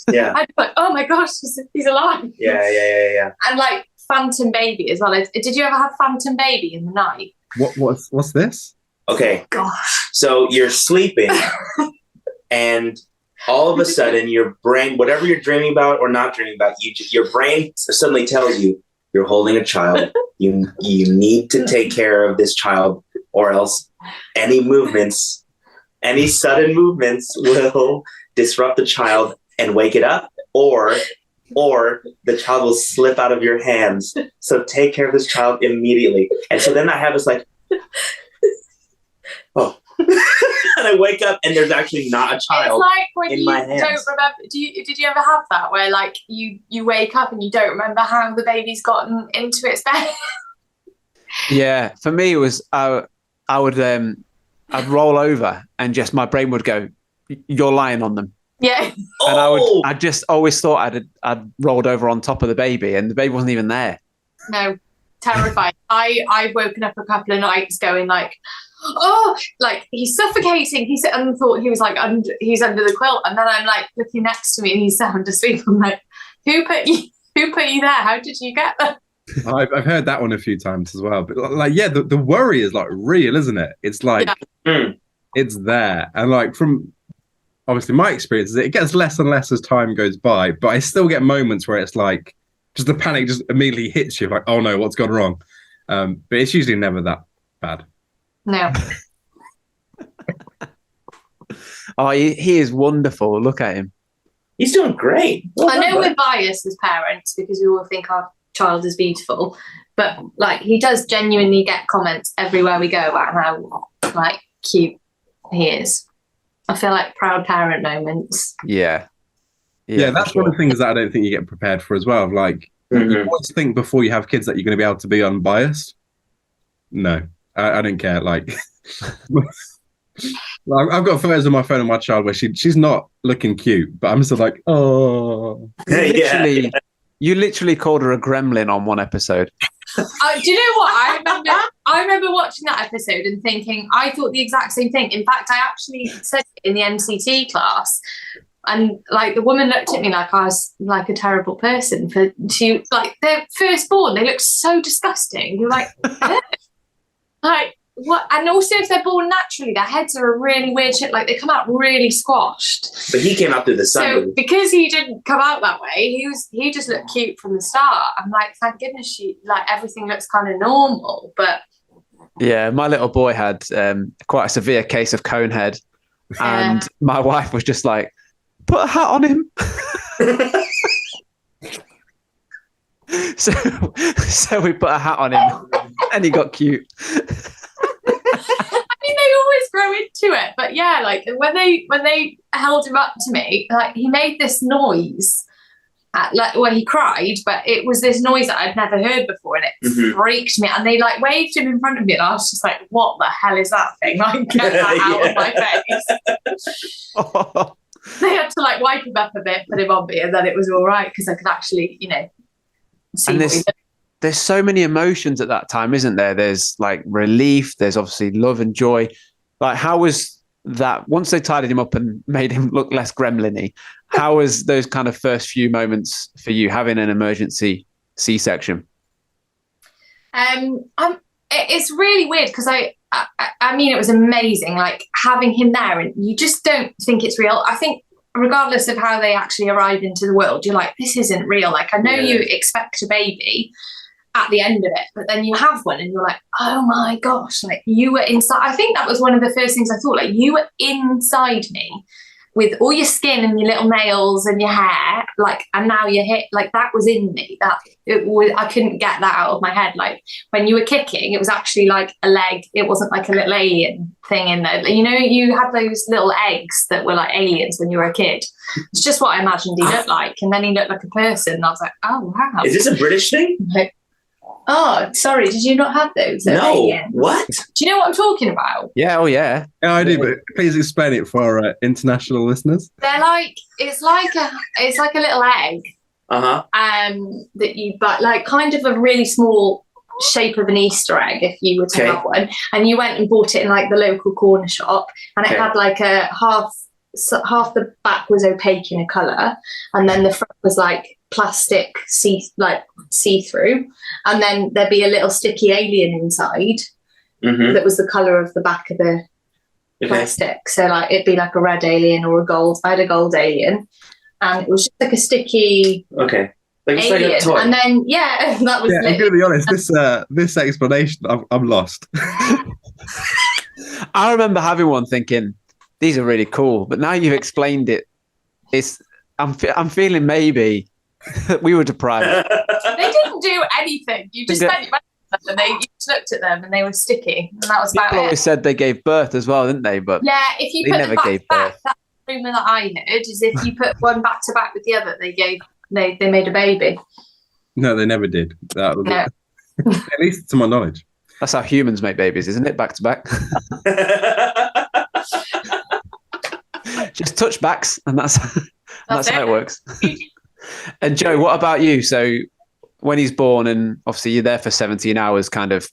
I'd be like, oh my gosh, he's alive. Yeah. And like phantom baby as well. Did you ever have phantom baby in the night? What's this? Okay. Gosh. So you're sleeping and all of a sudden your brain, whatever you're dreaming about or not dreaming about, your brain suddenly tells you you're holding a child. You need to take care of this child, or else any sudden movements will disrupt the child and wake it up, or the child will slip out of your hands. So take care of this child immediately. And so then I have this like, oh. And I wake up and there's actually not a child like when in you my hands. don't remember. Did you ever have that where like you wake up and you don't remember how the baby's gotten into its bed? Yeah, for me it was I'd roll over and just my brain would go, "You're lying on them." Yeah. And I just always thought I'd rolled over on top of the baby, and the baby wasn't even there. No, terrified. I've woken up a couple of nights going like, oh, like he's suffocating. And thought he was like he's under the quilt, and then I'm like looking next to me and he's sound asleep. I'm like, who put you there? How did you get there? I've heard that one a few times as well. But like, yeah, the worry is like real, isn't it? It's like it's there, and like from obviously my experience is it gets less and less as time goes by. But I still get moments where it's like just the panic just immediately hits you, like, oh no, what's gone wrong? But it's usually never that bad. No. Oh, he is wonderful. Look at him. He's doing great. I know we're biased as parents because we all think our child is beautiful, but like he does genuinely get comments everywhere we go about how like cute he is. I feel like proud parent moments. Yeah, that's one of the things that I don't think you get prepared for as well. Like you always think before you have kids that you're going to be able to be unbiased. No, I don't care. Like I've got photos on my phone of my child where she's not looking cute, but I'm still like, oh. You literally called her a gremlin on one episode. Do you know what? I remember watching that episode and thinking, I thought the exact same thing. In fact, I actually said it in the NCT class. And like the woman looked at me like I was like a terrible person to like their firstborn. They look so disgusting. You're like, like what? And also, if they're born naturally, their heads are a really weird shape. Like they come out really squashed. But he came out through the sun. So because he didn't come out that way, he just looked cute from the start. I'm like, thank goodness everything looks kind of normal. But yeah, my little boy had quite a severe case of cone head, and my wife was just like, put a hat on him. So we put a hat on him, and he got cute. I mean, they always grow into it, but yeah, like when they held him up to me, like he made this noise, like when he cried, but it was this noise that I'd never heard before, and it freaked me. And they like waved him in front of me, and I was just like, "What the hell is that thing? Like, get that out of my face!" They had to like wipe him up a bit, put him on me, and then it was all right because I could actually, see. And there's so many emotions at that time, isn't there? There's like relief. There's obviously love and joy. Like, how was that once they tidied him up and made him look less gremlin-y? How was those kind of first few moments for you having an emergency C-section? It's really weird because I mean, it was amazing, like having him there, and you just don't think it's real. I think regardless of how they actually arrive into the world, you're like, this isn't real. Like, I know you expect a baby at the end of it, but then you have one and you're like, oh my gosh, like you were inside. I think that was one of the first things I thought, like you were inside me with all your skin and your little nails and your hair, like, and now you're hit, like that was in me. I couldn't get that out of my head. Like when you were kicking, it was actually like a leg. It wasn't like a little alien thing in there. You had those little eggs that were like aliens when you were a kid. It's just what I imagined he looked like. And then he looked like a person. And I was like, oh, wow. Is this a British thing? Like, oh, sorry. Did you not have those? No. Aliens? What? Do you know what I'm talking about? Yeah. Oh, yeah. Yeah, I do, but please explain it for our international listeners. They're like, it's like a little egg. Uh-huh. That you, but like kind of a really small shape of an Easter egg if you were to have one, and you went and bought it in like the local corner shop, and it had like a half the back was opaque in a colour, and then the front was like plastic see-through, and then there'd be a little sticky alien inside that was the colour of the back of the plastic. So like it'd be like a red alien or a gold. I had a gold alien, and it was just like a sticky like alien. a toy. And then that was. Yeah, I'm going to be honest. This explanation, I'm lost. I remember having one thinking these are really cool, but now you've explained it, I'm feeling maybe we were deprived. They didn't do anything. You just spent your money on them, and you just looked at them and they were sticky, and that was about People it. always said they gave birth as well, didn't they? But yeah, if you they put never them back gave to back, birth. that's the rumor that I heard, is if you put one back to back with the other, they made a baby. No, they never did. That was at least to my knowledge. That's how humans make babies, isn't it? Back to back. Just touchbacks, and that's how it works. And Joe, what about you? So when he's born, and obviously you're there for 17 hours, kind of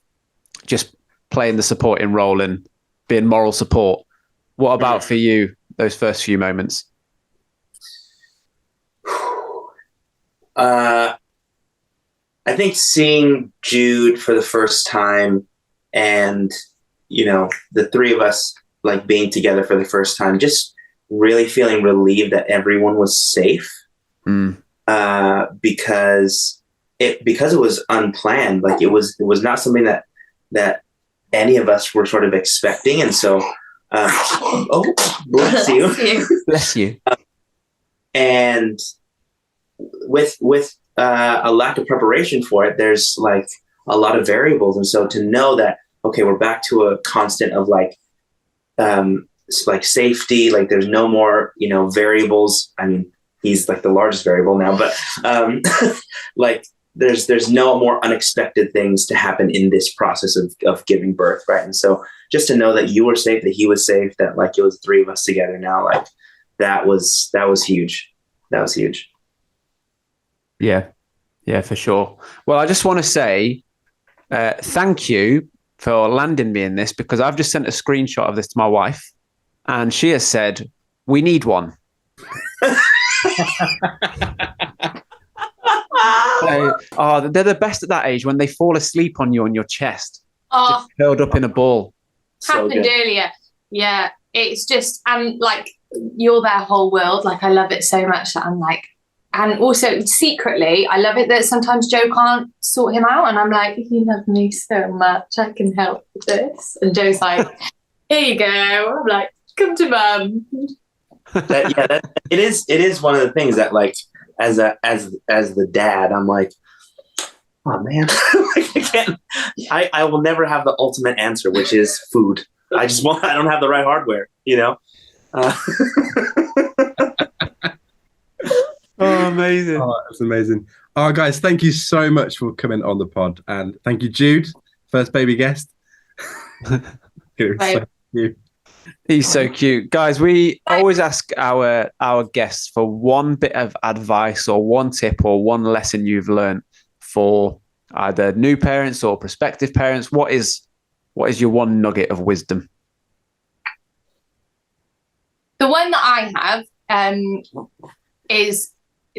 just playing the supporting role and being moral support. What about for you, those first few moments? I think seeing Jude for the first time, and the three of us like being together for the first time, just really feeling relieved that everyone was safe, because it was unplanned. Like it was not something that any of us were sort of expecting, and so bless you. Bless you. And with a lack of preparation for it, there's like a lot of variables, and so to know that we're back to a constant of like safety, like there's no more variables. I mean, he's like the largest variable now, but like there's no more unexpected things to happen in this process of giving birth, right? And so just to know that you were safe, that he was safe, that like it was three of us together now, like that was huge. That was huge. Yeah, for sure. Well, I just want to say thank you for landing me in this, because I've just sent a screenshot of this to my wife, and she has said, we need one. So, they're the best at that age, when they fall asleep on you on your chest, just curled up in a ball. Happened earlier. Yeah, it's just, and like you're their whole world. Like I love it so much that I'm like, and also secretly, I love it that sometimes Joe can't sort him out, and I'm like, you love me so much, I can help with this. And Joe's like, here you go. I'm like, come to mum. It is one of the things that like as the dad, I'm like, Oh man, I can't. I will never have the ultimate answer, which is food. I don't have the right hardware, you know. Oh, amazing. Oh, that's amazing. Oh, guys, thank you so much for coming on the pod. And thank you, Jude, first baby guest. It was so cute. He's so cute. Guys, we always ask our guests for one bit of advice or one tip or one lesson you've learned for either new parents or prospective parents. What is your one nugget of wisdom? The one that I have is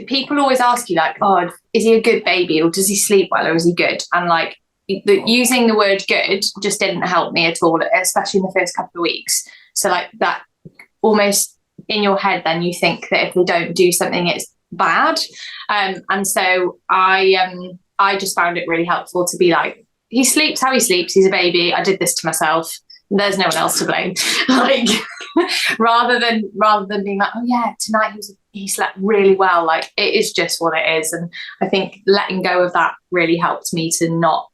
people always ask you like, oh, is he a good baby or does he sleep well or is he good? And like using the word good just didn't help me at all, especially in the first couple of weeks. So like that almost in your head, then you think that if they don't do something, it's bad. And so I just found it really helpful to be like, he sleeps how he sleeps. He's a baby. I did this to myself. There's no one else to blame. Like rather than being like, oh yeah, tonight he slept really well. Like it is just what it is. And I think letting go of that really helped me to not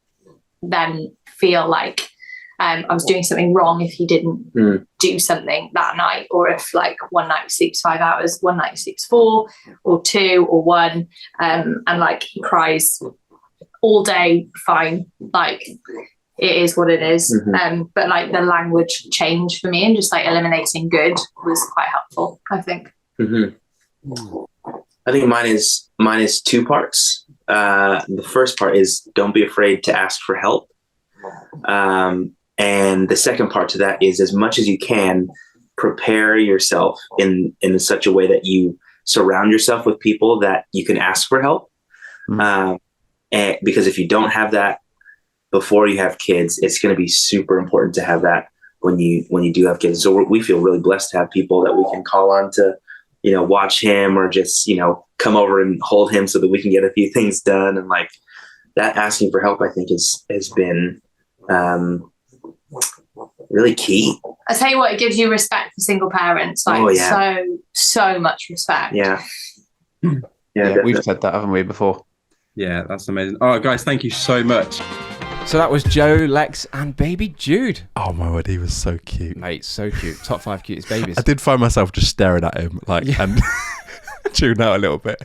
then feel like I was doing something wrong if he didn't do something that night, or if like one night he sleeps 5 hours, one night he sleeps 4 or 2 or 1, and like he cries all day, fine. Like it is what it is. But like the language change for me and just like eliminating good was quite helpful, I think. I think mine is 2 parts. The first part is don't be afraid to ask for help. And the second part to that is, as much as you can, prepare yourself in such a way that you surround yourself with people that you can ask for help. And because if you don't have that before you have kids, it's going to be super important to have that when you do have kids. So we feel really blessed to have people that we can call on to, you know, watch him or just, you know, come over and hold him so that we can get a few things done. And like that asking for help, I think has been really key. I tell you what, it gives you respect for single parents. Like so much respect. Yeah, we've said that, haven't we, before? Yeah, that's amazing. All right, guys, thank you so much. So that was Joe, Lex, and baby Jude. Oh my word, he was so cute. Mate, so cute. Top 5 cutest babies. I did find myself just staring at him, like, and chewing out a little bit.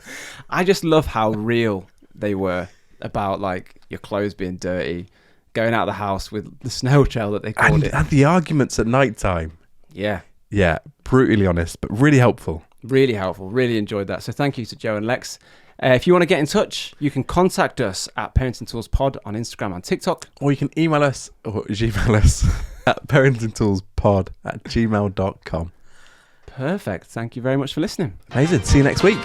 I just love how real they were about, like, your clothes being dirty, going out of the house with the snail trail that they called it. And the arguments at night time. Yeah. Yeah, brutally honest, but really helpful. Really helpful. Really enjoyed that. So thank you to Joe and Lex. If you want to get in touch, you can contact us at Parenting Tools Pod on Instagram and TikTok. Or you can email us or Gmail us at parentingtoolspod@gmail.com. Perfect. Thank you very much for listening. Amazing. See you next week.